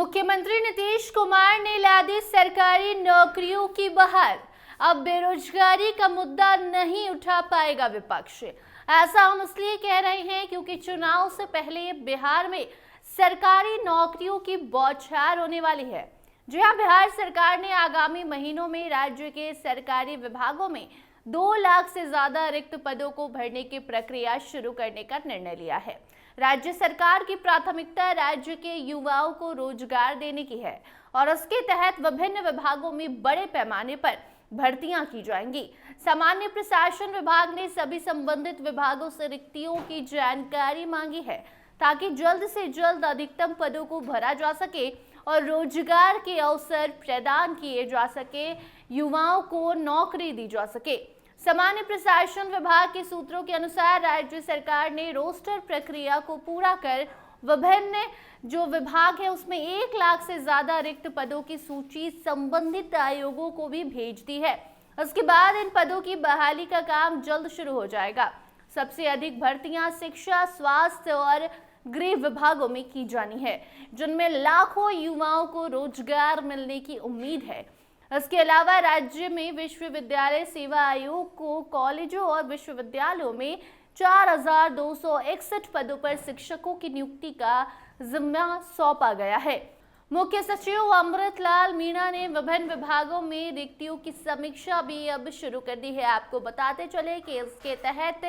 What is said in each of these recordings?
मुख्यमंत्री नीतीश कुमार ने ला दी सरकारी नौकरियों की बहार। अब बेरोजगारी का मुद्दा नहीं उठा पाएगा विपक्ष। ऐसा हम इसलिए कह रहे हैं क्योंकि चुनाव से पहले बिहार में सरकारी नौकरियों की बौछार होने वाली है। जी हां, बिहार सरकार ने आगामी महीनों में राज्य के सरकारी विभागों में 2 लाख से ज्यादा रिक्त पदों को भरने की प्रक्रिया शुरू करने का निर्णय लिया है। राज्य सरकार की प्राथमिकता राज्य के युवाओं को रोजगार देने की है और उसके तहत विभिन्न विभागों में बड़े पैमाने पर भर्तियां की जाएंगी। सामान्य प्रशासन विभाग ने सभी संबंधित विभागों से रिक्तियों की जानकारी मांगी है ताकि जल्द से जल्द अधिकतम पदों को भरा जा सके और रोजगार के अवसर प्रदान किए जा सके, युवाओं को नौकरी दी जा सके। सामान्य प्रशासन विभाग के सूत्रों के अनुसार राज्य सरकार ने रोस्टर प्रक्रिया को पूरा कर विभिन्न जो विभाग है उसमें 1 लाख से ज्यादा रिक्त पदों की सूची संबंधित आयोगों को भी भेज दी है। उसके बाद इन पदों की बहाली का काम जल्द शुरू हो जाएगा। सबसे अधिक भर्तियां शिक्षा, स्वास्थ्य और गृह विभागों में की जानी है, जिनमें लाखों युवाओं को रोजगार मिलने की उम्मीद है। इसके अलावा राज्य में विश्वविद्यालय सेवा आयोग को कॉलेजों और विश्वविद्यालयों में 4261 पदों पर शिक्षकों की नियुक्ति का जिम्मा सौंपा गया है। मुख्य सचिव अमृतलाल मीणा ने विभिन्न विभागों में रिक्तियों की समीक्षा भी अब शुरू कर दी है। आपको बताते चले कि इसके तहत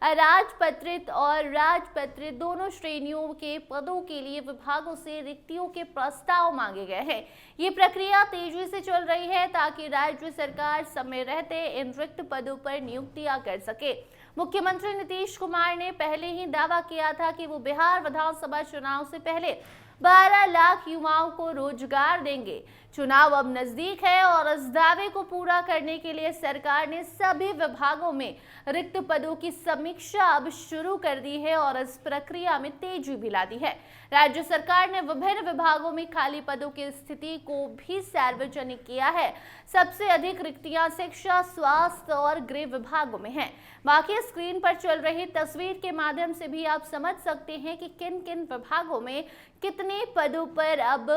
राजपत्रित और राजपत्रित दोनों श्रेणियों के पदों के लिए विभागों से रिक्तियों के प्रस्ताव मांगे गए हैं। ये प्रक्रिया तेजी से चल रही है ताकि राज्य सरकार समय रहते इन रिक्त पदों पर नियुक्तियां कर सके। मुख्यमंत्री नीतीश कुमार ने पहले ही दावा किया था कि वो बिहार विधानसभा चुनाव से पहले 12 लाख युवाओं को रोजगार देंगे। चुनाव अब नजदीक है और इस दावे को पूरा करने के लिए सरकार ने सभी विभागों में रिक्त पदों की समीक्षा अब शुरू कर दी है और इस प्रक्रिया में तेजी भी ला दी है। राज्य सरकार ने विभिन्न विभागों में खाली पदों की स्थिति को भी सार्वजनिक किया है। सबसे अधिक रिक्तियां शिक्षा, स्वास्थ्य और गृह विभागों में हैं। बाकी स्क्रीन पर चल रही तस्वीर के माध्यम से भी आप समझ सकते हैं कि किन किन विभागों में कितने पदों पर अब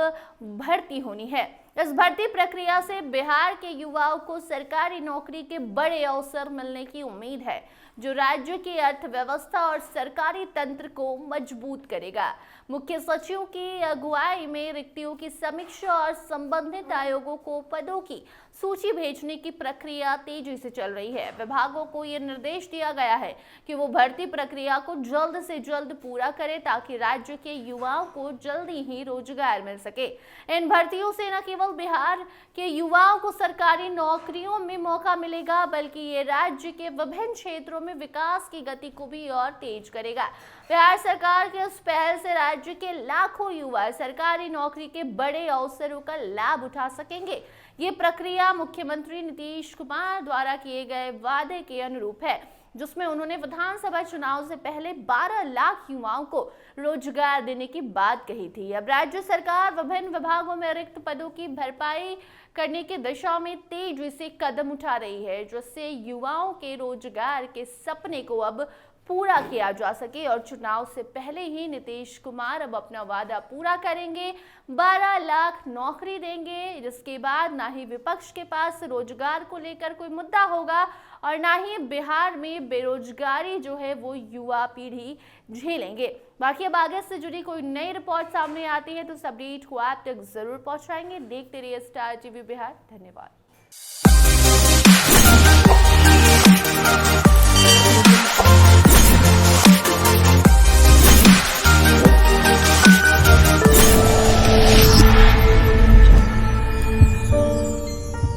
भर्ती होनी है। इस भर्ती प्रक्रिया से बिहार के युवाओं को सरकारी नौकरी के बड़े अवसर मिलने की उम्मीद है, जो राज्य की अर्थव्यवस्था और सरकारी तंत्र को मजबूत करेगा। मुख्य सचिव की अगुवाई में रिक्तियों की समीक्षा और संबंधित आयोगों को पदों की सूची भेजने की प्रक्रिया तेजी से चल रही है। विभागों को यह निर्देश दिया गया है कि वो भर्ती प्रक्रिया को जल्द से जल्द पूरा करें ताकि राज्य के युवाओं को जल्दी ही रोजगार मिल सके। इन भर्तियों से न केवल बिहार के युवाओं को सरकारी नौकरियों में मौका मिलेगा, बल्कि ये राज्य के विभिन्न क्षेत्रों में विकास की गति को भी और तेज करेगा। बिहार सरकार के इस पहल से राज्य के लाखों युवा सरकारी नौकरी के बड़े अवसरों का लाभ उठा सकेंगे। ये प्रक्रिया मुख्यमंत्री नीतीश कुमार द्वारा किए गए वादे के अनुरूप है, जिसमें उन्होंने विधानसभा चुनाव से पहले 12 लाख युवाओं को रोजगार देने की बात कही थी। अब राज्य सरकार विभिन्न विभागों में रिक्त पदों की भरपाई करने की दिशा में तेजी से कदम उठा रही है, जिससे युवाओं के रोजगार के सपने को अब पूरा किया जा सके और चुनाव से पहले ही नीतीश कुमार अब अपना वादा पूरा करेंगे। 12 लाख नौकरी देंगे, जिसके बाद ना ही विपक्ष के पास रोजगार को लेकर कोई मुद्दा होगा और ना ही बिहार में बेरोजगारी जो है वो युवा पीढ़ी झेलेंगे। बाकी अब आगे से जुड़ी कोई नई रिपोर्ट सामने आती है तो इस अपडेट को आप तक जरूर पहुंचाएंगे। देखते रहिए स्टार टीवी बिहार। धन्यवाद।